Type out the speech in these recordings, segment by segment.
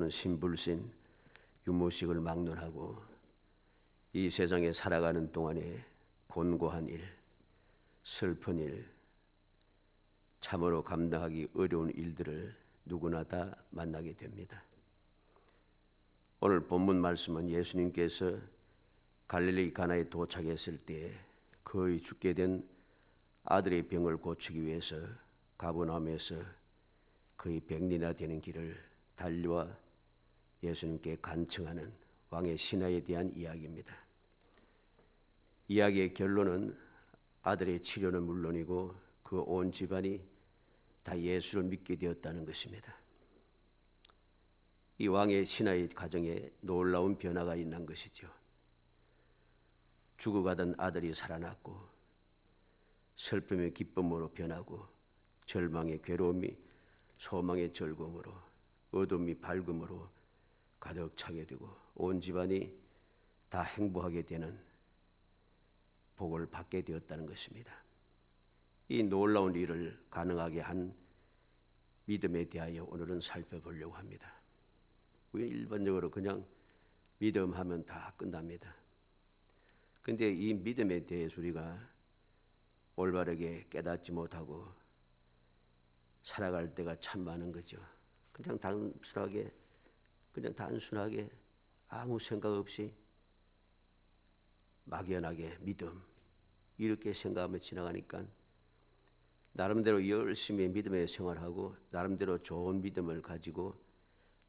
때로는 신불신 유무식을 막론하고 이 세상에 살아가는 동안에 곤고한 일, 슬픈 일, 참으로 감당하기 어려운 일들을 누구나 다 만나게 됩니다. 오늘 본문 말씀은 예수님께서 갈릴리 가나에 도착했을 때 거의 죽게 된 아들의 병을 고치기 위해서 가버나움에서 거의 100리나 되는 길을 달려와 예수님께 간청하는 왕의 신하에 대한 이야기입니다. 이야기의 결론은 아들의 치료는 물론이고 그 온 집안이 다 예수를 믿게 되었다는 것입니다. 이 왕의 신하의 가정에 놀라운 변화가 있는 것이죠. 죽어가던 아들이 살아났고 슬픔의 기쁨으로 변하고 절망의 괴로움이 소망의 즐거움으로 어둠이 밝음으로 가득 차게 되고 온 집안이 다 행복하게 되는 복을 받게 되었다는 것입니다. 이 놀라운 일을 가능하게 한 믿음에 대하여 오늘은 살펴보려고 합니다. 우리 일반적으로 그냥 믿음하면 다 끝납니다. 그런데 이 믿음에 대해서 우리가 올바르게 깨닫지 못하고 살아갈 때가 참 많은 거죠. 그냥 단순하게 아무 생각 없이 막연하게 믿음 이렇게 생각하며 지나가니까 나름대로 열심히 믿음의 생활하고 나름대로 좋은 믿음을 가지고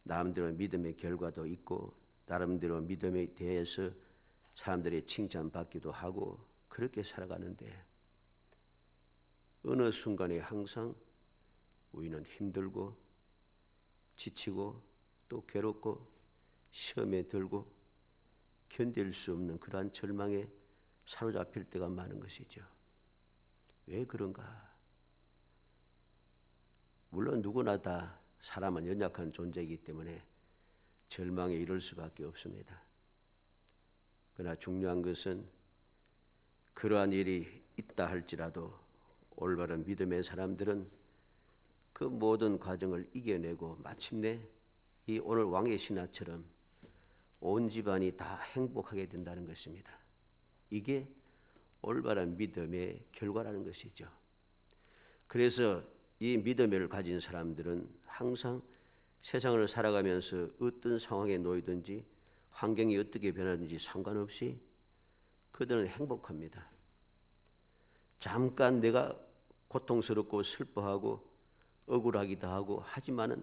나름대로 믿음의 결과도 있고 나름대로 믿음에 대해서 사람들이 칭찬받기도 하고 그렇게 살아가는데 어느 순간에 항상 우리는 힘들고 지치고 또 괴롭고 시험에 들고 견딜 수 없는 그러한 절망에 사로잡힐 때가 많은 것이죠. 왜 그런가? 물론 누구나 다 사람은 연약한 존재이기 때문에 절망에 이를 수밖에 없습니다. 그러나 중요한 것은 그러한 일이 있다 할지라도 올바른 믿음의 사람들은 그 모든 과정을 이겨내고 마침내 이 오늘 왕의 신하처럼 온 집안이 다 행복하게 된다는 것입니다. 이게 올바른 믿음의 결과라는 것이죠. 그래서 이 믿음을 가진 사람들은 항상 세상을 살아가면서 어떤 상황에 놓이든지 환경이 어떻게 변하든지 상관없이 그들은 행복합니다. 잠깐 내가 고통스럽고 슬퍼하고 억울하기도 하고 하지만은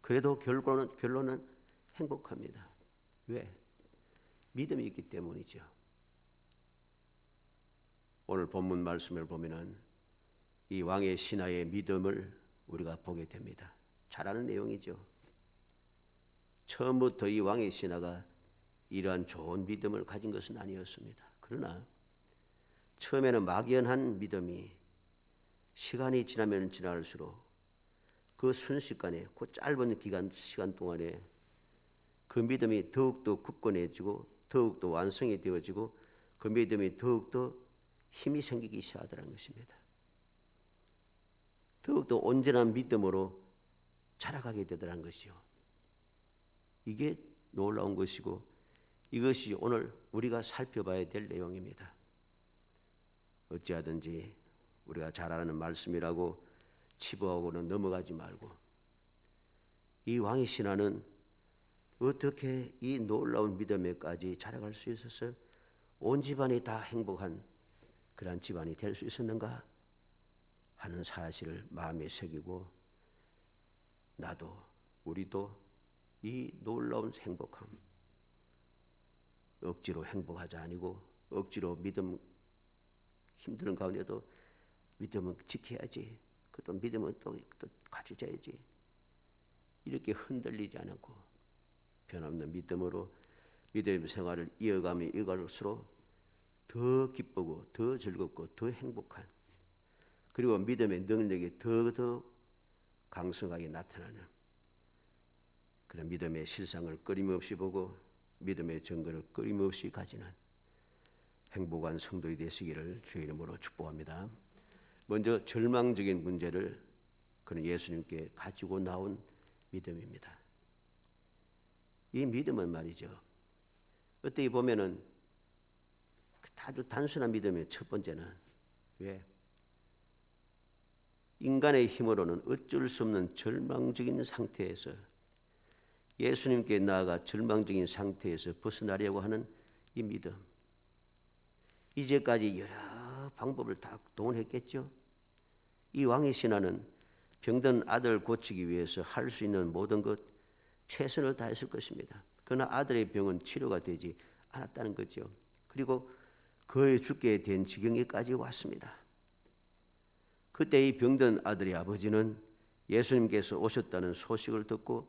그래도 결론은 행복합니다. 왜? 믿음이 있기 때문이죠. 오늘 본문 말씀을 보면은 이 왕의 신하의 믿음을 우리가 보게 됩니다. 잘 아는 내용이죠. 처음부터 이 왕의 신하가 이러한 좋은 믿음을 가진 것은 아니었습니다. 그러나 처음에는 막연한 믿음이 시간이 지나면 지날수록 그 순식간에 그 짧은 시간 동안에 그 믿음이 더욱더 굳건해지고 더욱더 완성이 되어지고 그 믿음이 더욱더 힘이 생기기 시작하더라는 것입니다. 더욱더 온전한 믿음으로 자라가게 되더라는 것이요. 이게 놀라운 것이고 이것이 오늘 우리가 살펴봐야 될 내용입니다. 어찌하든지 우리가 잘 아는 말씀이라고 치부하고는 넘어가지 말고 이 왕의 신하는 어떻게 이 놀라운 믿음에까지 자라갈 수 있었어요? 온 집안이 다 행복한 그런 집안이 될 수 있었는가 하는 사실을 마음에 새기고 나도 우리도 이 놀라운 행복함 억지로 행복하지 아니고 억지로 믿음 힘드는 가운데도 믿음은 지켜야지 또 믿음은 또 가져야지 이렇게 흔들리지 않고 변함없는 믿음으로 믿음의 생활을 이어갈수록 더 기쁘고 더 즐겁고 더 행복한 그리고 믿음의 능력이 더 강성하게 나타나는 그런 믿음의 실상을 끊임없이 보고 믿음의 증거를 끊임없이 가지는 행복한 성도이 되시기를 주의 이름으로 축복합니다. 먼저 절망적인 문제를 그는 예수님께 가지고 나온 믿음입니다. 이 믿음은 말이죠. 어떻게 보면은 아주 단순한 믿음이에요. 첫 번째는 왜? 인간의 힘으로는 어쩔 수 없는 절망적인 상태에서 예수님께 나아가 절망적인 상태에서 벗어나려고 하는 이 믿음. 이제까지 여러 방법을 다 동원했겠죠. 이 왕의 신하는 병든 아들 고치기 위해서 할 수 있는 모든 것 최선을 다했을 것입니다. 그러나 아들의 병은 치료가 되지 않았다는 거죠. 그리고 거의 죽게 된 지경에까지 왔습니다. 그때 이 병든 아들의 아버지는 예수님께서 오셨다는 소식을 듣고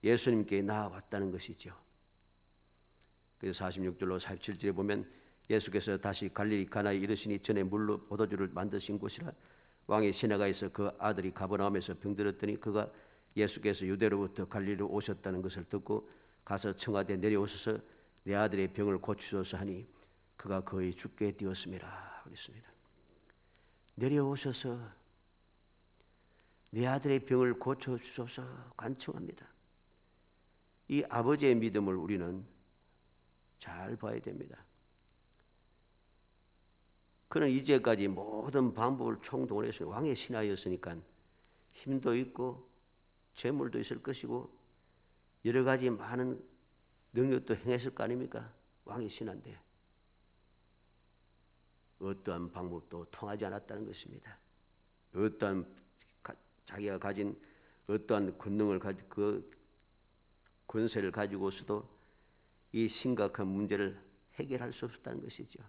예수님께 나아왔다는 것이죠. 그래서 46절로 47절에 보면 예수께서 다시 갈릴리 가나에 이르시니 전에 물로 포도주를 만드신 곳이라 왕의 신하가 있어 그 아들이 가버나움에서 병들었더니 그가 예수께서 유대로부터 갈릴리로 오셨다는 것을 듣고 가서 청하되 내려오셔서 내 아들의 병을 고치소서 하니 그가 거의 죽게 되었습니다. 그랬습니다. 내려오셔서 내 아들의 병을 고쳐주소서 간청합니다. 이 아버지의 믿음을 우리는 잘 봐야 됩니다. 그는 이제까지 모든 방법을 총동원해서 왕의 신하였으니까 힘도 있고 재물도 있을 것이고 여러 가지 많은 능력도 행했을 거 아닙니까? 왕의 신하인데 어떠한 방법도 통하지 않았다는 것입니다. 어떠한 자기가 가진 어떠한 권능을 그 권세를 가지고서도 이 심각한 문제를 해결할 수 없었다는 것이죠.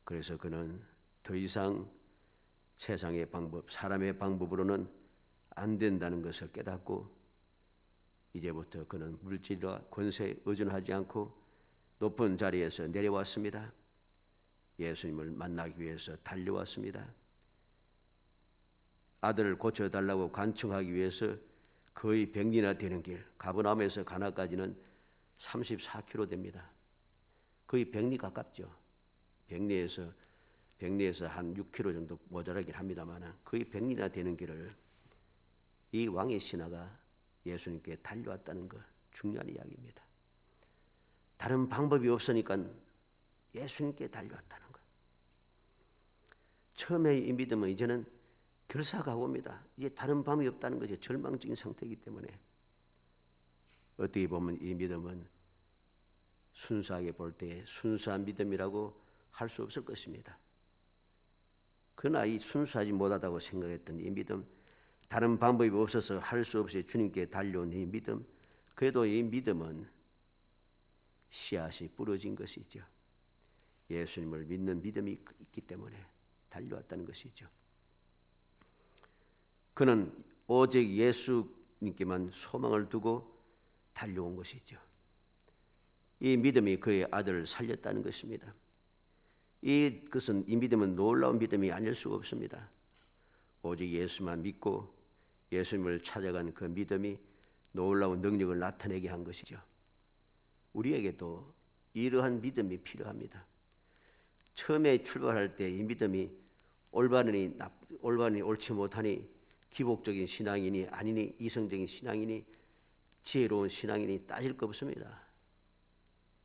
그래서 그는 더 이상 세상의 방법, 사람의 방법으로는 안 된다는 것을 깨닫고 이제부터 그는 물질과 권세에 의존하지 않고 높은 자리에서 내려왔습니다. 예수님을 만나기 위해서 달려왔습니다. 아들을 고쳐달라고 간청하기 위해서 거의 100리나 되는 길, 가버나움에서 가나까지는 34km 됩니다. 거의 100리 가깝죠. 100리에서 한 6km 정도 모자라긴 합니다만 거의 100리나 되는 길을 이 왕의 신하가 예수님께 달려왔다는 것 중요한 이야기입니다. 다른 방법이 없으니까 예수님께 달려왔다는 것. 처음에 이 믿음은 이제는 결사각오입니다. 이제 다른 방법이 없다는 것이 절망적인 상태이기 때문에 어떻게 보면 이 믿음은 순수하게 볼 때 순수한 믿음이라고 할 수 없을 것입니다. 그러나 이 순수하지 못하다고 생각했던 이 믿음, 다른 방법이 없어서 할 수 없이 주님께 달려온 이 믿음, 그래도 이 믿음은 씨앗이 뿌려진 것이죠. 예수님을 믿는 믿음이 있기 때문에 달려왔다는 것이죠. 그는 오직 예수님께만 소망을 두고 달려온 것이죠. 이 믿음이 그의 아들을 살렸다는 것입니다. 이 믿음은 놀라운 믿음이 아닐 수가 없습니다. 오직 예수만 믿고 예수님을 찾아간 그 믿음이 놀라운 능력을 나타내게 한 것이죠. 우리에게도 이러한 믿음이 필요합니다. 처음에 출발할 때 이 믿음이 올바르니 옳지 못하니 기복적인 신앙이니 아니니 이성적인 신앙이니 지혜로운 신앙이니 따질 거 없습니다.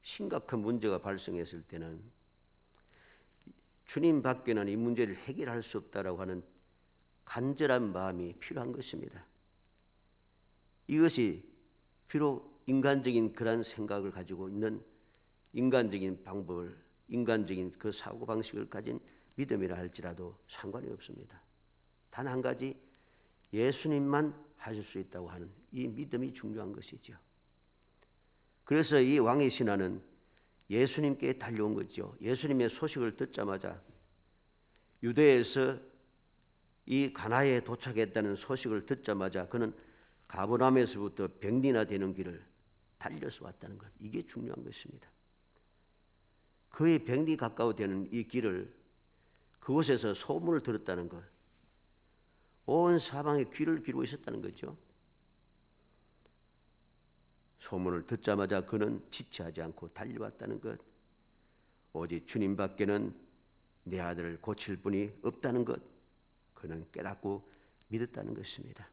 심각한 문제가 발생했을 때는 주님 밖에는 이 문제를 해결할 수 없다라고 하는 간절한 마음이 필요한 것입니다. 이것이 비록 인간적인 그런 생각을 가지고 있는 인간적인 방법을, 인간적인 그 사고방식을 가진 믿음이라 할지라도 상관이 없습니다. 단 한 가지, 예수님만 하실 수 있다고 하는 이 믿음이 중요한 것이죠. 그래서 이 왕의 신하는 예수님께 달려온 거죠. 예수님의 소식을 듣자마자 유대에서 이 가나에 도착했다는 소식을 듣자마자 그는 가버나움에서부터 100리나 되는 길을 달려서 왔다는 것. 이게 중요한 것입니다. 거의 100리 가까워 되는 이 길을 그곳에서 소문을 들었다는 것. 온 사방에 귀를 기울이고 있었다는 거죠. 소문을 듣자마자 그는 지체하지 않고 달려왔다는 것. 오직 주님 밖에는 내 아들을 고칠 분이 없다는 것. 그는 깨닫고 믿었다는 것입니다.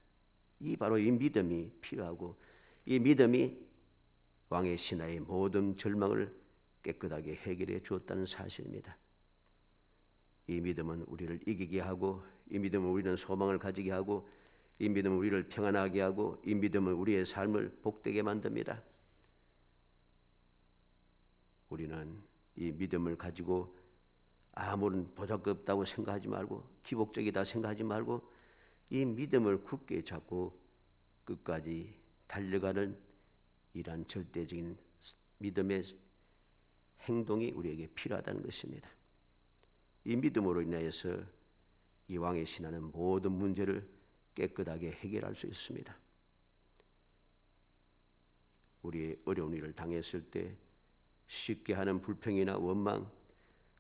바로 이 믿음이 필요하고 이 믿음이 왕의 신하의 모든 절망을 깨끗하게 해결해 주었다는 사실입니다. 이 믿음은 우리를 이기게 하고, 이 믿음은 우리는 소망을 가지게 하고, 이 믿음은 우리를 평안하게 하고, 이 믿음은 우리의 삶을 복되게 만듭니다. 우리는 이 믿음을 가지고 아무런 보잘것없다고 생각하지 말고, 기복적이다 생각하지 말고, 이 믿음을 굳게 잡고 끝까지 달려가는 이러한 절대적인 믿음의 행동이 우리에게 필요하다는 것입니다. 이 믿음으로 인하여서 이 왕의 신하는 모든 문제를 깨끗하게 해결할 수 있습니다. 우리의 어려운 일을 당했을 때 쉽게 하는 불평이나 원망,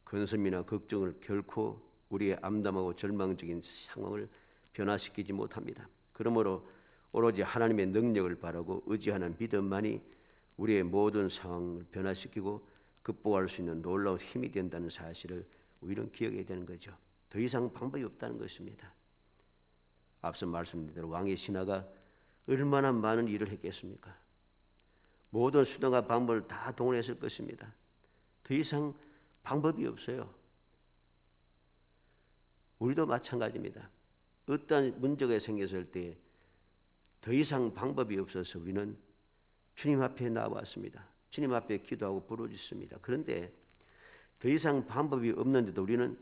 근심이나 걱정을 결코 우리의 암담하고 절망적인 상황을 변화시키지 못합니다. 그러므로 오로지 하나님의 능력을 바라고 의지하는 믿음만이 우리의 모든 상황을 변화시키고 극복할 수 있는 놀라운 힘이 된다는 사실을 우리는 기억해야 되는 거죠. 더 이상 방법이 없다는 것입니다. 앞서 말씀드린 대로 왕의 신하가 얼마나 많은 일을 했겠습니까? 모든 수단과 방법을 다 동원했을 것입니다. 더 이상 방법이 없어요. 우리도 마찬가지입니다. 어떠한 문제가 생겼을 때 더 이상 방법이 없어서 우리는 주님 앞에 나왔습니다. 주님 앞에 기도하고 부르짖습니다. 그런데 더 이상 방법이 없는데도 우리는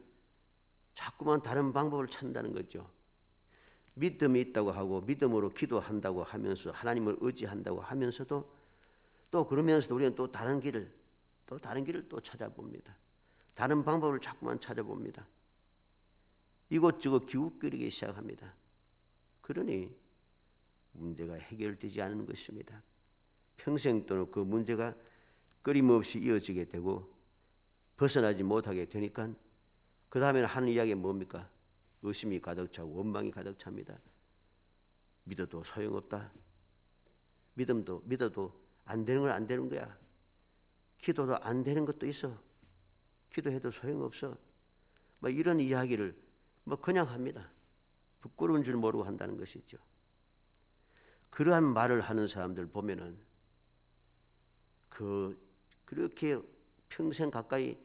자꾸만 다른 방법을 찾는다는 거죠. 믿음이 있다고 하고 믿음으로 기도한다고 하면서 하나님을 의지한다고 하면서도 또 그러면서도 우리는 또 다른 길을 또 찾아봅니다. 다른 방법을 자꾸만 찾아봅니다. 이것저것 기웃거리기 시작합니다. 그러니 문제가 해결되지 않는 것입니다. 평생 동안 그 문제가 끊임없이 이어지게 되고 벗어나지 못하게 되니까 그 다음에는 하는 이야기가 뭡니까? 의심이 가득 차고 원망이 가득 찹니다. 믿어도 소용없다. 믿어도 안 되는 건 안 되는 거야. 기도도 안 되는 것도 있어. 기도해도 소용없어. 뭐 이런 이야기를 그냥 합니다. 부끄러운 줄 모르고 한다는 것이죠. 그러한 말을 하는 사람들 보면은 그렇게 평생 가까이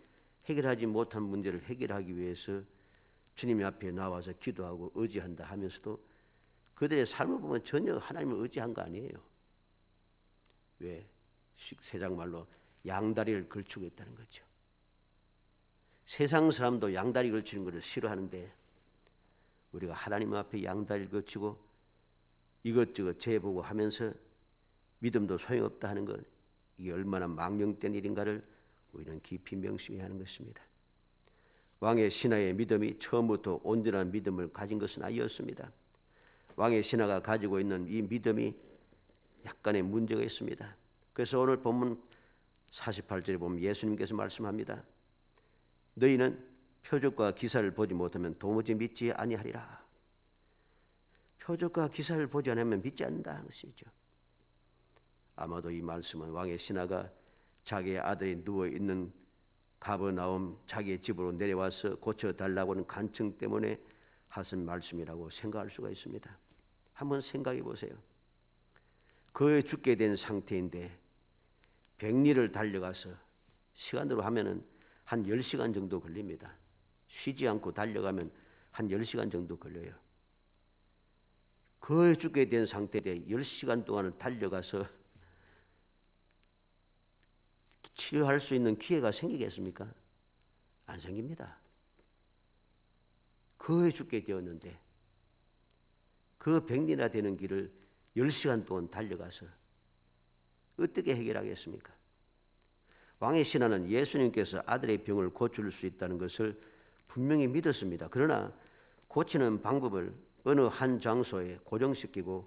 해결하지 못한 문제를 해결하기 위해서 주님 앞에 나와서 기도하고 의지한다 하면서도 그들의 삶을 보면 전혀 하나님을 의지한 거 아니에요. 왜? 세상말로 양다리를 걸치고 있다는 거죠. 세상 사람도 양다리 걸치는 것을 싫어하는데 우리가 하나님 앞에 양다리를 걸치고 이것저것 재보고 하면서 믿음도 소용없다 하는 것, 이게 얼마나 망령된 일인가를 우리는 깊이 명심해야 하는 것입니다. 왕의 신하의 믿음이 처음부터 온전한 믿음을 가진 것은 아니었습니다. 왕의 신하가 가지고 있는 이 믿음이 약간의 문제가 있습니다. 그래서 오늘 본문 48절에 보면 예수님께서 말씀합니다. 너희는 표적과 기사를 보지 못하면 도무지 믿지 아니하리라. 표적과 기사를 보지 않으면 믿지 않는다는 것이죠. 아마도 이 말씀은 왕의 신하가 자기의 아들이 누워있는 가버나움 자기의 집으로 내려와서 고쳐달라고 하는 간청 때문에 하신 말씀이라고 생각할 수가 있습니다. 한번 생각해 보세요. 거의 죽게 된 상태인데 100리를 달려가서 시간으로 하면은 한 10시간 정도 걸립니다. 쉬지 않고 달려가면 한 10시간 정도 걸려요. 거의 죽게 된 상태에 10시간 동안을 달려가서 치료할 수 있는 기회가 생기겠습니까? 안 생깁니다. 거의 죽게 되었는데 그 100리나 되는 길을 10시간 동안 달려가서 어떻게 해결하겠습니까? 왕의 신하는 예수님께서 아들의 병을 고칠 수 있다는 것을 분명히 믿었습니다. 그러나 고치는 방법을 어느 한 장소에 고정시키고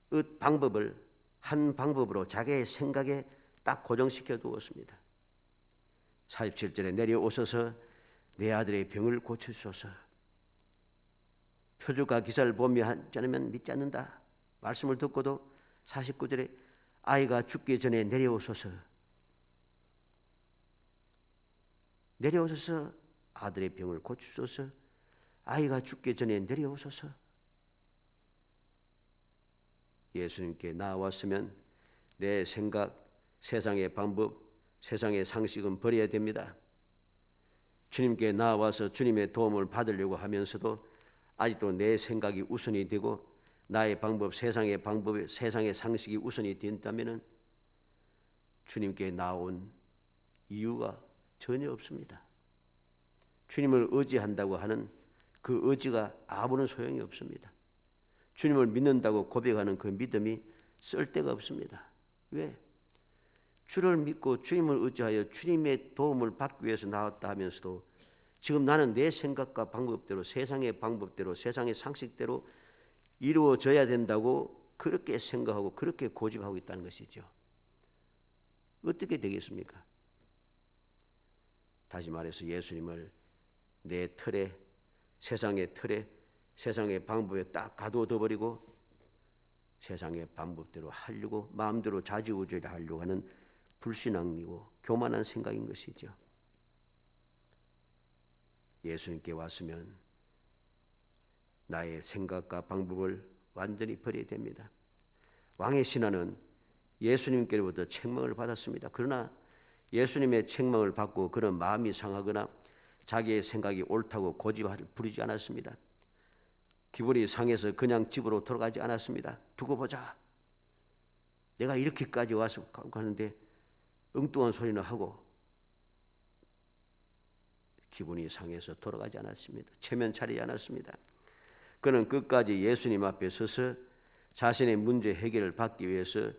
그 방법을 한 방법으로 자기의 생각에 딱 고정시켜 두었습니다. 47절에 내려오셔서 내 아들의 병을 고치소서. 표적과 기사를 보며 하지 않으면 믿지 않는다. 말씀을 듣고도 49절에 아이가 죽기 전에 내려오소서. 내려오셔서 아들의 병을 고치소서. 아이가 죽기 전에 내려오소서. 예수님께 나아왔으면 내 생각, 세상의 방법, 세상의 상식은 버려야 됩니다. 주님께 나아와서 주님의 도움을 받으려고 하면서도 아직도 내 생각이 우선이 되고 나의 방법, 세상의 방법, 세상의 상식이 우선이 된다면 주님께 나온 이유가 전혀 없습니다. 주님을 의지한다고 하는 그 의지가 아무런 소용이 없습니다. 주님을 믿는다고 고백하는 그 믿음이 쓸데가 없습니다. 왜? 주를 믿고 주님을 의지하여 주님의 도움을 받기 위해서 나왔다 하면서도 지금 나는 내 생각과 방법대로, 세상의 방법대로, 세상의 상식대로 이루어져야 된다고 그렇게 생각하고 그렇게 고집하고 있다는 것이죠. 어떻게 되겠습니까? 다시 말해서 예수님을 내 틀에, 세상의 틀에, 세상의 방법에 딱 가둬둬버리고 세상의 방법대로 하려고 마음대로 좌지우지를 하려고 하는 불신앙이고 교만한 생각인 것이죠. 예수님께 왔으면 나의 생각과 방법을 완전히 버려야 됩니다. 왕의 신하는 예수님께로부터 책망을 받았습니다. 그러나 예수님의 책망을 받고 그런 마음이 상하거나 자기의 생각이 옳다고 고집을 부리지 않았습니다. 기분이 상해서 그냥 집으로 돌아가지 않았습니다. 두고 보자. 내가 이렇게까지 와서 가는데 엉뚱한 소리는 하고 기분이 상해서 돌아가지 않았습니다. 체면 차리지 않았습니다. 그는 끝까지 예수님 앞에 서서 자신의 문제 해결을 받기 위해서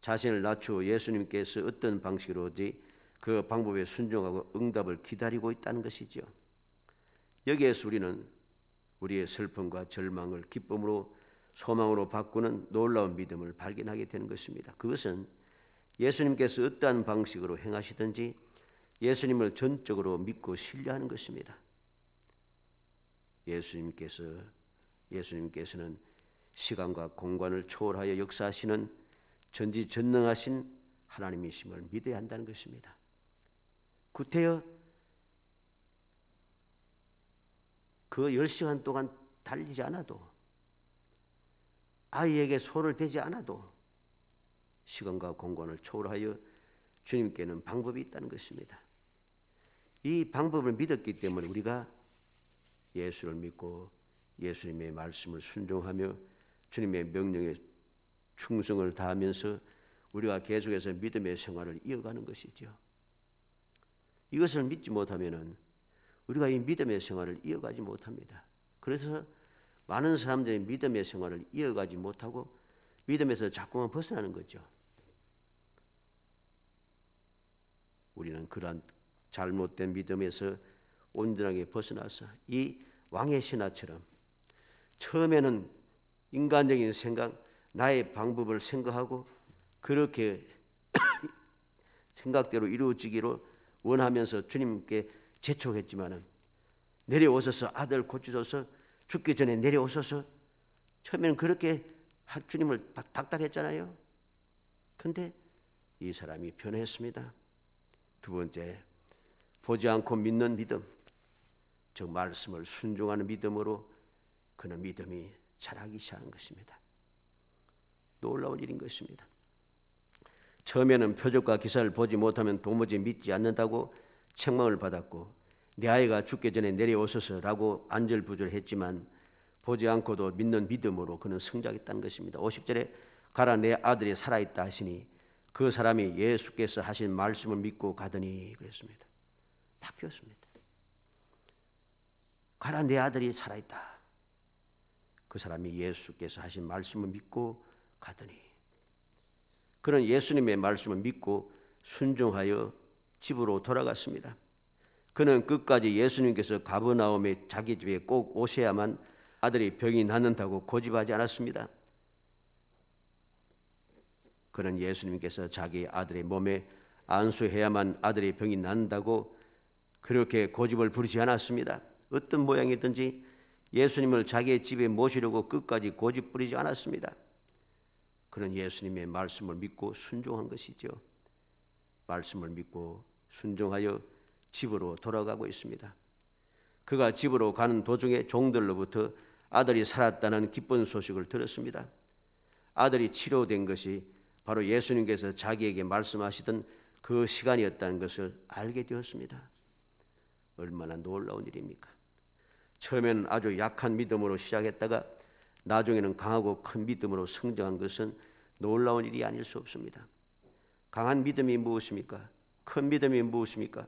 자신을 낮추어 예수님께서 어떤 방식으로든지 그 방법에 순종하고 응답을 기다리고 있다는 것이죠. 여기에서 우리는 우리의 슬픔과 절망을 기쁨으로 소망으로 바꾸는 놀라운 믿음을 발견하게 되는 것입니다. 그것은 예수님께서 어떠한 방식으로 행하시든지 예수님을 전적으로 믿고 신뢰하는 것입니다. 예수님께서는 시간과 공간을 초월하여 역사하시는 전지전능하신 하나님이심을 믿어야 한다는 것입니다. 구태여 그 10시간 동안 달리지 않아도 아이에게 손을 대지 않아도 시간과 공간을 초월하여 주님께는 방법이 있다는 것입니다. 이 방법을 믿었기 때문에 우리가 예수를 믿고 예수님의 말씀을 순종하며 주님의 명령에 충성을 다하면서 우리가 계속해서 믿음의 생활을 이어가는 것이죠. 이것을 믿지 못하면 우리가 이 믿음의 생활을 이어가지 못합니다. 그래서 많은 사람들이 믿음의 생활을 이어가지 못하고 믿음에서 자꾸만 벗어나는 거죠. 우리는 그러한 잘못된 믿음에서 온전하게 벗어나서 이 왕의 신하처럼 처음에는 인간적인 생각, 나의 방법을 생각하고 그렇게 생각대로 이루어지기로 원하면서 주님께 재촉했지만은 내려오소서, 아들 고치소서, 죽기 전에 내려오소서. 처음에는 그렇게 주님을 닥달했잖아요. 그런데 이 사람이 변했습니다. 두 번째, 보지 않고 믿는 믿음, 즉 말씀을 순종하는 믿음으로 그는 믿음이 자라기 시작한 것입니다. 놀라운 일인 것입니다. 처음에는 표적과 기사를 보지 못하면 도무지 믿지 않는다고 책망을 받았고 내 아이가 죽기 전에 내려오소서라고 안절부절했지만 보지 않고도 믿는 믿음으로 그는 성장했다는 것입니다. 50절에 가라 내 아들이 살아있다 하시니 그 사람이 예수께서 하신 말씀을 믿고 가더니 그랬습니다. 바뀌었습니다. 가라 내 아들이 살아있다. 그 사람이 예수께서 하신 말씀을 믿고 가더니 그는 예수님의 말씀을 믿고 순종하여 집으로 돌아갔습니다. 그는 끝까지 예수님께서 가버나움에 자기 집에 꼭 오셔야만 아들이 병이 낫는다고 고집하지 않았습니다. 그는 예수님께서 자기 아들의 몸에 안수해야만 아들의 병이 낫는다고 그렇게 고집을 부리지 않았습니다. 어떤 모양이든지 예수님을 자기의 집에 모시려고 끝까지 고집 부리지 않았습니다. 그는 예수님의 말씀을 믿고 순종한 것이죠. 말씀을 믿고 순종하여 집으로 돌아가고 있습니다. 그가 집으로 가는 도중에 종들로부터 아들이 살았다는 기쁜 소식을 들었습니다. 아들이 치료된 것이 바로 예수님께서 자기에게 말씀하시던 그 시간이었다는 것을 알게 되었습니다. 얼마나 놀라운 일입니까? 처음에는 아주 약한 믿음으로 시작했다가 나중에는 강하고 큰 믿음으로 성장한 것은 놀라운 일이 아닐 수 없습니다. 강한 믿음이 무엇입니까? 큰 믿음이 무엇입니까?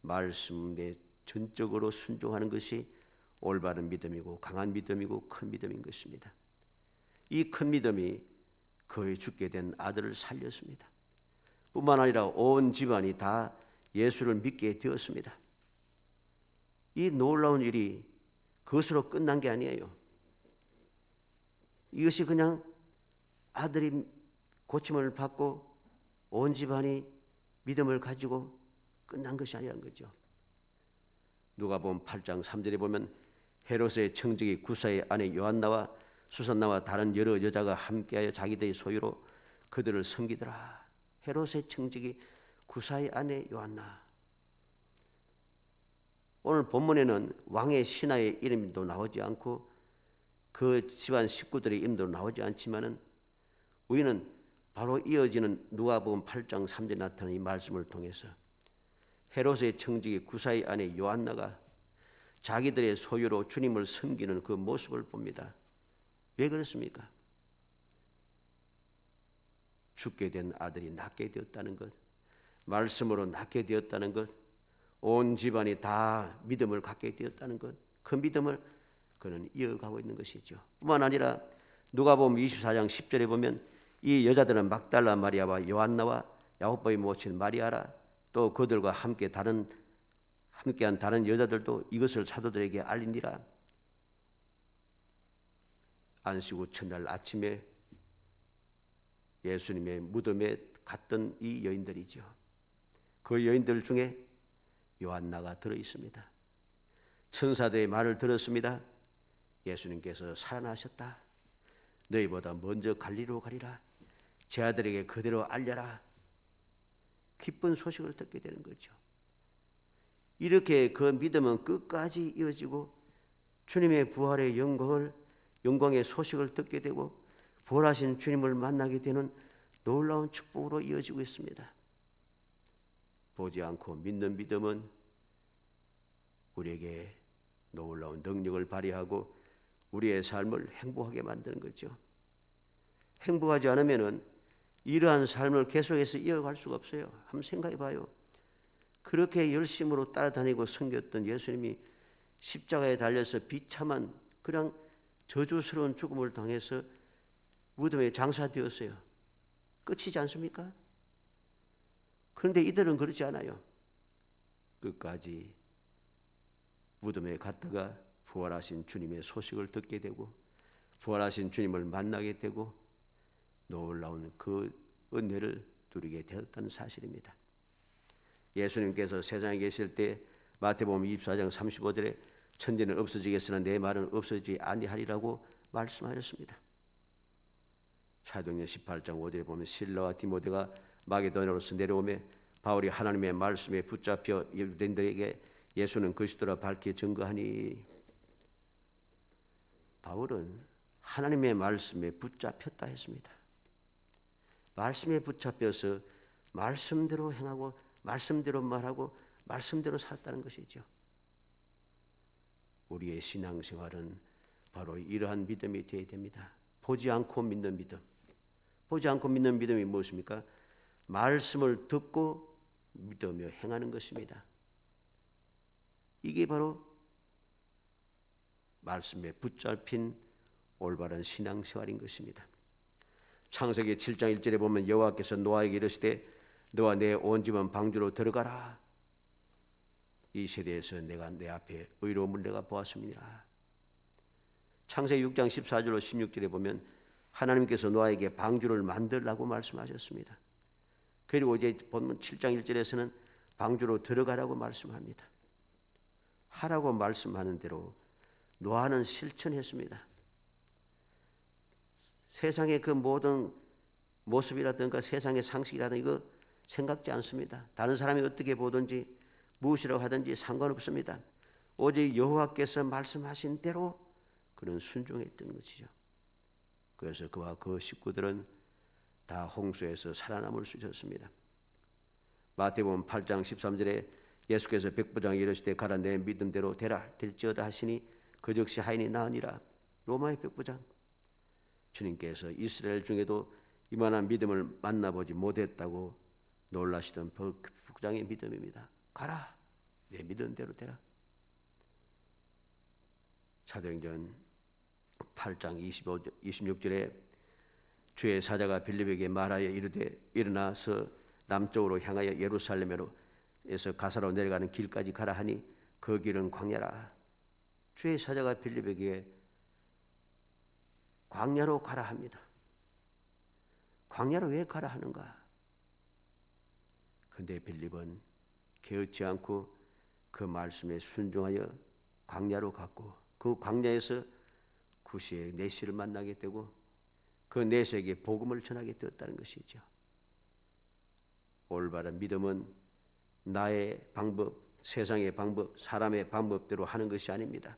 말씀에 전적으로 순종하는 것이 올바른 믿음이고 강한 믿음이고 큰 믿음인 것입니다. 이 큰 믿음이 그의 죽게 된 아들을 살렸습니다. 뿐만 아니라 온 집안이 다 예수를 믿게 되었습니다. 이 놀라운 일이 그것으로 끝난 게 아니에요. 이것이 그냥 아들이 고침을 받고 온 집안이 믿음을 가지고 끝난 것이 아니라는 거죠. 누가복음 8장 3절에 보면 헤롯의 청지기 구사의 아내 요한나와 수산나와 다른 여러 여자가 함께하여 자기들의 소유로 그들을 섬기더라. 헤롯의 청지기 구사의 아내 요한나. 오늘 본문에는 왕의 신하의 이름도 나오지 않고 그 집안 식구들의 이름도 나오지 않지만은 우리는 바로 이어지는 누가복음 8장 3절에 나타난 이 말씀을 통해서 헤롯의 청지기 구사의 아내 요한나가 자기들의 소유로 주님을 섬기는 그 모습을 봅니다. 왜 그렇습니까? 죽게 된 아들이 낫게 되었다는 것, 말씀으로 낫게 되었다는 것, 온 집안이 다 믿음을 갖게 되었다는 것, 그 믿음을 그는 이어가고 있는 것이죠. 뿐만 아니라 누가복음 24장 10절에 보면 이 여자들은 막달라 마리아와 요한나와 야고보의 모친 마리아라, 또 그들과 함께한 다른 여자들도 이것을 사도들에게 알리니라. 안식 후 첫날 아침에 예수님의 무덤에 갔던 이 여인들이죠. 그 여인들 중에 요한나가 들어 있습니다. 천사들의 말을 들었습니다. 예수님께서 살아나셨다. 너희보다 먼저 갈리로 가리라. 제 아들에게 그대로 알려라. 기쁜 소식을 듣게 되는 거죠. 이렇게 그 믿음은 끝까지 이어지고 주님의 부활의 영광의 소식을 듣게 되고 부활하신 주님을 만나게 되는 놀라운 축복으로 이어지고 있습니다. 보지 않고 믿는 믿음은 우리에게 놀라운 능력을 발휘하고 우리의 삶을 행복하게 만드는 거죠. 행복하지 않으면은 이러한 삶을 계속해서 이어갈 수가 없어요. 한번 생각해 봐요. 그렇게 열심으로 따라다니고 섬겼던 예수님이 십자가에 달려서 비참한 그냥 저주스러운 죽음을 당해서 무덤에 장사되었어요. 끝이지 않습니까? 그런데 이들은 그렇지 않아요. 끝까지 무덤에 갔다가 부활하신 주님의 소식을 듣게 되고 부활하신 주님을 만나게 되고 놀라운 그 은혜를 누리게 되었다는 사실입니다. 예수님께서 세상에 계실 때 마태복음 24장 35절에 천지는 없어지겠으나 내 말은 없어지지 아니하리라고 말씀하셨습니다. 사도행전 18장 5절에 보면 실라와 디모데가 마게도냐로서 내려오매 바울이 하나님의 말씀에 붙잡혀 유대인들에게 예수는 그리스도라 밝히 증거하니, 바울은 하나님의 말씀에 붙잡혔다 했습니다. 말씀에 붙잡혀서 말씀대로 행하고 말씀대로 말하고 말씀대로 살았다는 것이죠. 우리의 신앙생활은 바로 이러한 믿음이 되어야 됩니다. 보지 않고 믿는 믿음. 보지 않고 믿는 믿음이 무엇입니까? 말씀을 듣고 믿으며 행하는 것입니다. 이게 바로 말씀에 붙잡힌 올바른 신앙생활인 것입니다. 창세기 7장 1절에 보면 여호와께서 노아에게 이르시되 너와 내 온 집은 방주로 들어가라. 이 세대에서 내가 내 앞에 의로움을 내가 보았습니다. 창세기 6장 14절로 16절에 보면 하나님께서 노아에게 방주를 만들라고 말씀하셨습니다. 그리고 이제 보면 7장 1절에서는 방주로 들어가라고 말씀합니다. 하라고 말씀하는 대로 노아는 실천했습니다. 세상의 그 모든 모습이라든가 세상의 상식이라든가 이거 생각지 않습니다. 다른 사람이 어떻게 보든지 무엇이라고 하든지 상관없습니다. 오직 여호와께서 말씀하신 대로 그는 순종했던 것이죠. 그래서 그와 그 식구들은 다 홍수에서 살아남을 수 있었습니다. 마태복음 8장 13절에 예수께서 백부장이 이르시되 가라 내 믿음대로 되라 될지어다 하시니 그 즉시 하인이 나으니라. 로마의 백부장, 주님께서 이스라엘 중에도 이만한 믿음을 만나보지 못했다고 놀라시던 백부장의 믿음입니다. 가라 내 믿음대로 되라. 사도행전 8장 26절에 주의 사자가 빌립에게 말하여 이르되 일어나서 남쪽으로 향하여 예루살렘에서 가사로 내려가는 길까지 가라 하니 그 길은 광야라. 주의 사자가 빌립에게 광야로 가라 합니다. 광야로 왜 가라 하는가? 근데 빌립은 개의치 않고 그 말씀에 순종하여 광야로 갔고 그 광야에서 구시의 내시를 만나게 되고 그 내시에게 복음을 전하게 되었다는 것이죠. 올바른 믿음은 나의 방법, 세상의 방법, 사람의 방법대로 하는 것이 아닙니다.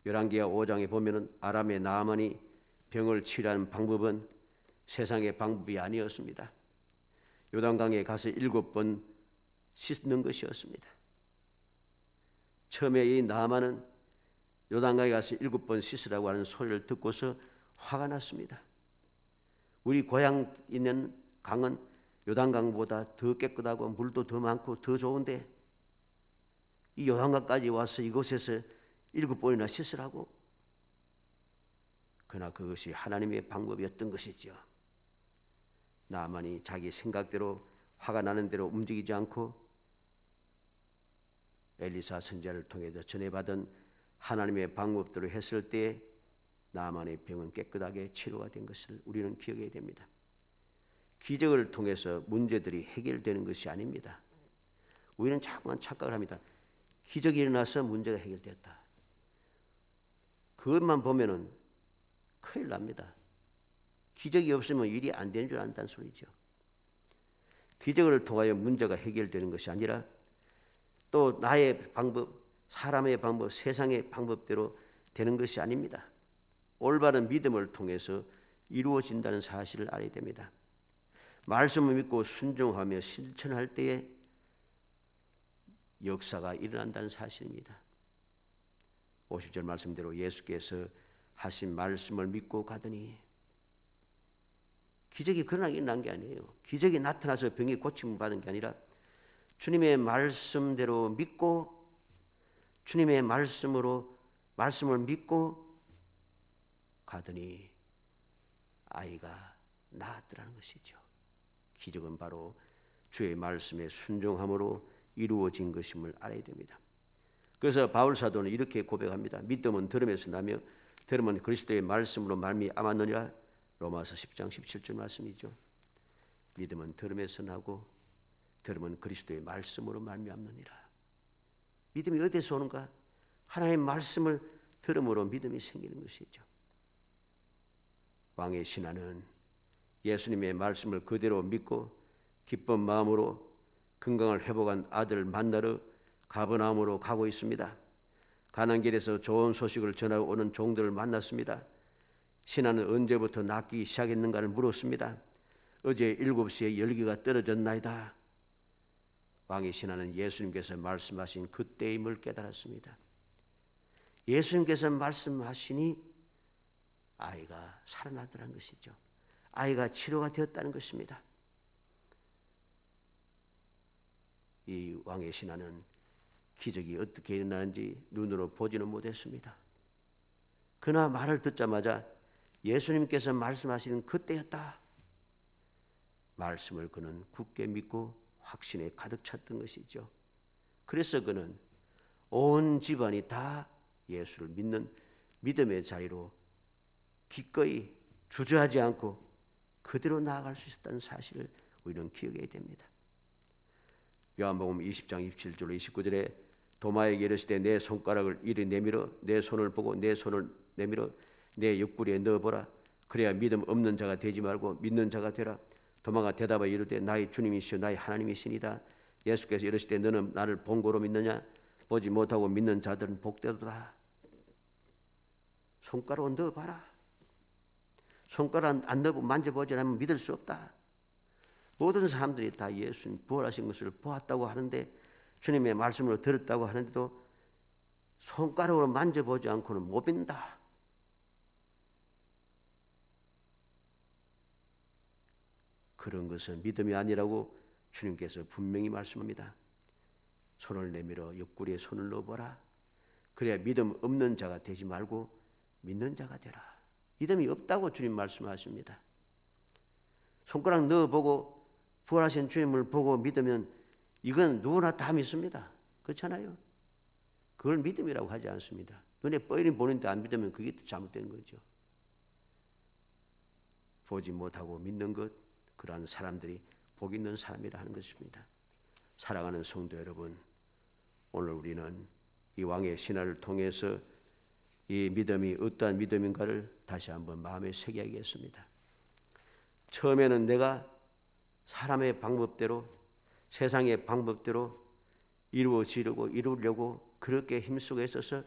열왕기하 5장에 보면은 아람의 나아만이 병을 치료하는 방법은 세상의 방법이 아니었습니다. 요단강에 가서 7번 씻는 것이었습니다. 처음에 이 나아만은 요단강에 가서 7번 씻으라고 하는 소리를 듣고서 화가 났습니다. 우리 고향 있는 강은 요단강보다 더 깨끗하고 물도 더 많고 더 좋은데 이 요단강까지 와서 이곳에서 7번이나 씻으라고? 그러나 그것이 하나님의 방법이었던 것이지요. 나만이 자기 생각대로 화가 나는 대로 움직이지 않고 엘리사 선지자를 통해서 전해받은 하나님의 방법대로 했을 때 나만의 병은 깨끗하게 치료가 된 것을 우리는 기억해야 됩니다. 기적을 통해서 문제들이 해결되는 것이 아닙니다. 우리는 자꾸만 착각을 합니다. 기적이 일어나서 문제가 해결됐다. 그것만 보면은 큰일 납니다. 기적이 없으면 일이 안 되는 줄 안다는 소리죠. 기적을 통하여 문제가 해결되는 것이 아니라 또 나의 방법, 사람의 방법, 세상의 방법대로 되는 것이 아닙니다. 올바른 믿음을 통해서 이루어진다는 사실을 알아야 됩니다. 말씀을 믿고 순종하며 실천할 때에 역사가 일어난다는 사실입니다. 50절 말씀대로 예수께서 하신 말씀을 믿고 가더니 기적이 그러나 일어난 게 아니에요. 기적이 나타나서 병이 고침을 받은 게 아니라 주님의 말씀대로 믿고 주님의 말씀을 믿고 가더니 아이가 나았더라는 것이죠. 기적은 바로 주의 말씀에 순종함으로 이루어진 것임을 알아야 됩니다. 그래서 바울 사도는 이렇게 고백합니다. 믿음은 들음에서 나며 들음은 그리스도의 말씀으로 말미암았느니라. 로마서 10장 17절 말씀이죠. 믿음은 들음에서 나고 들음은 그리스도의 말씀으로 말미암느니라. 믿음이 어디서 오는가? 하나님의 말씀을 들음으로 믿음이 생기는 것이죠. 왕의 신하는 예수님의 말씀을 그대로 믿고 기쁜 마음으로 건강을 회복한 아들을 만나러 가버나움으로 가고 있습니다. 가는 길에서 좋은 소식을 전하고 오는 종들을 만났습니다. 신하는 언제부터 낫기 시작했는가를 물었습니다. 어제 7시에 열기가 떨어졌나이다. 왕의 신하는 예수님께서 말씀하신 그때임을 깨달았습니다. 예수님께서 말씀하시니 아이가 살아나더라는 것이죠. 아이가 치료가 되었다는 것입니다. 이 왕의 신하는 기적이 어떻게 일어나는지 눈으로 보지는 못했습니다. 그러나 말을 듣자마자 예수님께서 말씀하시는 그때였다. 말씀을 그는 굳게 믿고 확신에 가득 찼던 것이죠. 그래서 그는 온 집안이 다 예수를 믿는 믿음의 자리로 기꺼이 주저하지 않고 그대로 나아갈 수 있었다는 사실을 우리는 기억해야 됩니다. 요한복음 20장 27절 29절에 도마에게 이르시되 내 손가락을 이리 내밀어 내 손을 보고 내 손을 내밀어 내 옆구리에 넣어보라. 그래야 믿음 없는 자가 되지 말고 믿는 자가 되라. 도마가 대답하여 이르되 나의 주님이시오 나의 하나님이시니이다. 예수께서 이르시되 너는 나를 본고로 믿느냐? 보지 못하고 믿는 자들은 복되도다. 손가락을 넣어봐라. 손가락 안 넣고 만져보지 않으면 믿을 수 없다. 모든 사람들이 다 예수님 부활하신 것을 보았다고 하는데, 주님의 말씀을 들었다고 하는데도 손가락으로 만져보지 않고는 못 믿는다. 그런 것은 믿음이 아니라고 주님께서 분명히 말씀합니다. 손을 내밀어 옆구리에 손을 넣어보라. 그래야 믿음 없는 자가 되지 말고 믿는 자가 되라. 믿음이 없다고 주님 말씀하십니다. 손가락 넣어보고 부활하신 주님을 보고 믿으면 이건 누구나 다 믿습니다. 그렇잖아요. 그걸 믿음이라고 하지 않습니다. 눈에 뻔히 보는데 안 믿으면 그게 잘못된 거죠. 보지 못하고 믿는 것, 그러한 사람들이 복 있는 사람이라 하는 것입니다. 사랑하는 성도 여러분, 오늘 우리는 이 왕의 신화를 통해서 이 믿음이 어떠한 믿음인가를 다시 한번 마음에 새겨야겠습니다. 처음에는 내가 사람의 방법대로, 세상의 방법대로 이루려고 그렇게 힘쓰고 있어서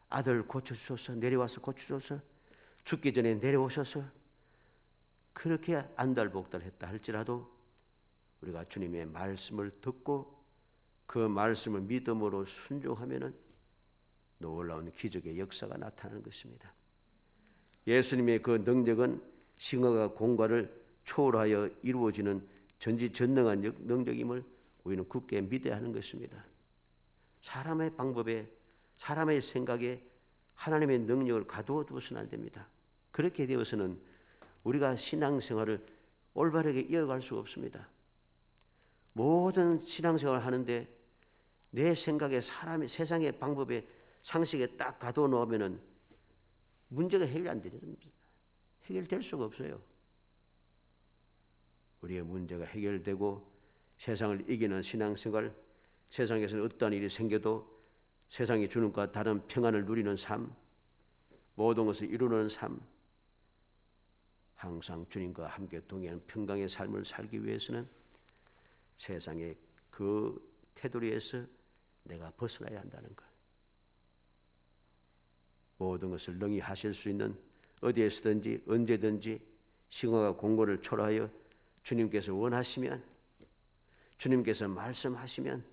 아들 고쳐주소서, 내려와서 고쳐주소서, 죽기 전에 내려오셔서 그렇게 안달복달했다 할지라도 우리가 주님의 말씀을 듣고 그 말씀을 믿음으로 순종하면은 놀라운 기적의 역사가 나타나는 것입니다. 예수님의 그 능력은 싱어가 공과를 초월하여 이루어지는 전지전능한 능력임을 우리는 굳게 믿어야 하는 것입니다. 사람의 방법에, 사람의 생각에 하나님의 능력을 가두어 두어서는 안 됩니다. 그렇게 되어서는 우리가 신앙생활을 올바르게 이어갈 수가 없습니다. 모든 신앙생활을 하는데 내 생각에 사람의 세상의 방법에 상식에 딱 가둬 놓으면은 문제가 해결이 안 됩니다. 해결될 수가 없어요. 우리의 문제가 해결되고 세상을 이기는 신앙생활, 세상에서는 어떠한 일이 생겨도 세상이 주는 것과 다른 평안을 누리는 삶, 모든 것을 이루는 삶, 항상 주님과 함께 동행하는 평강의 삶을 살기 위해서는 세상의 그 테두리에서 내가 벗어나야 한다는 것. 모든 것을 능히 하실 수 있는 어디에서든지 언제든지 싱어가 공고를 초월하여 주님께서 원하시면, 주님께서 말씀하시면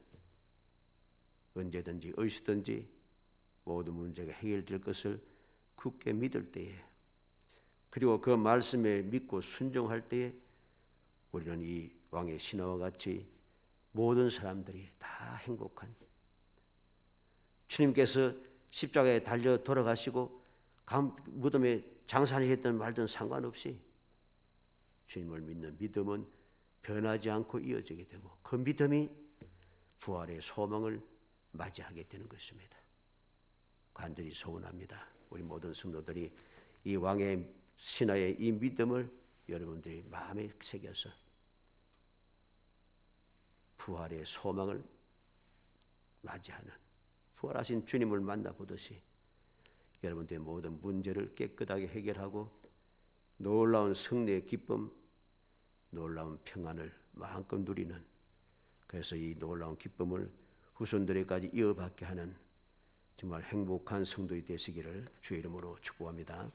언제든지 어디서든지 모든 문제가 해결될 것을 굳게 믿을 때에, 그리고 그 말씀에 믿고 순종할 때에 우리는 이 왕의 신하와 같이 모든 사람들이 다 행복한, 주님께서 십자가에 달려 돌아가시고 무덤에 장사하셨든 말든 상관없이 주님을 믿는 믿음은 변하지 않고 이어지게 되고 그 믿음이 부활의 소망을 맞이하게 되는 것입니다. 간절히 소원합니다. 우리 모든 성도들이 이 왕의 신하의 이 믿음을 여러분들이 마음에 새겨서 부활의 소망을 맞이하는, 부활하신 주님을 만나보듯이 여러분들의 모든 문제를 깨끗하게 해결하고 놀라운 승리의 기쁨, 놀라운 평안을 마음껏 누리는, 그래서 이 놀라운 기쁨을 후손들에까지 이어받게 하는 정말 행복한 성도이 되시기를 주의 이름으로 축복합니다.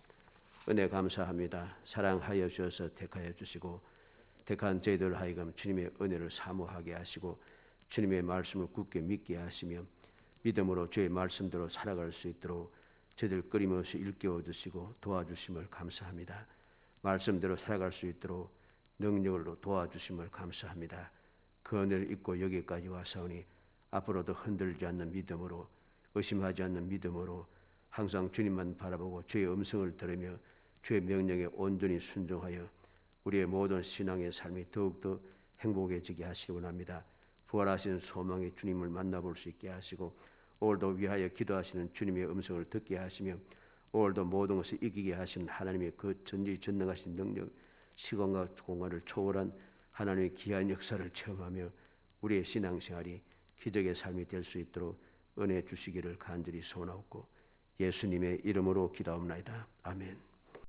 은혜 감사합니다. 사랑하여 주셔서 택하여 주시고 택한 저희들 하여금 주님의 은혜를 사모하게 하시고 주님의 말씀을 굳게 믿게 하시며 믿음으로 주의 말씀대로 살아갈 수 있도록 저희들 끊임없이 일깨워 주시고 도와주심을 감사합니다. 말씀대로 살아갈 수 있도록 능력으로 도와주심을 감사합니다. 그 은혜를 잊고 여기까지 와서오니 앞으로도 흔들지 않는 믿음으로, 의심하지 않는 믿음으로 항상 주님만 바라보고 주의 음성을 들으며 주의 명령에 온전히 순종하여 우리의 모든 신앙의 삶이 더욱더 행복해지게 하시기 원합니다. 부활하신 소망의 주님을 만나볼 수 있게 하시고 오늘도 위하여 기도하시는 주님의 음성을 듣게 하시며 오늘도 모든 것을 이기게 하시는 하나님의 그 전지전능하신 능력, 시간과 공간을 초월한 하나님의 귀한 역사를 체험하며 우리의 신앙생활이 기적의 삶이 될 수 있도록 은혜 주시기를 간절히 소원하옵고 예수님의 이름으로 기도하옵나이다. 아멘.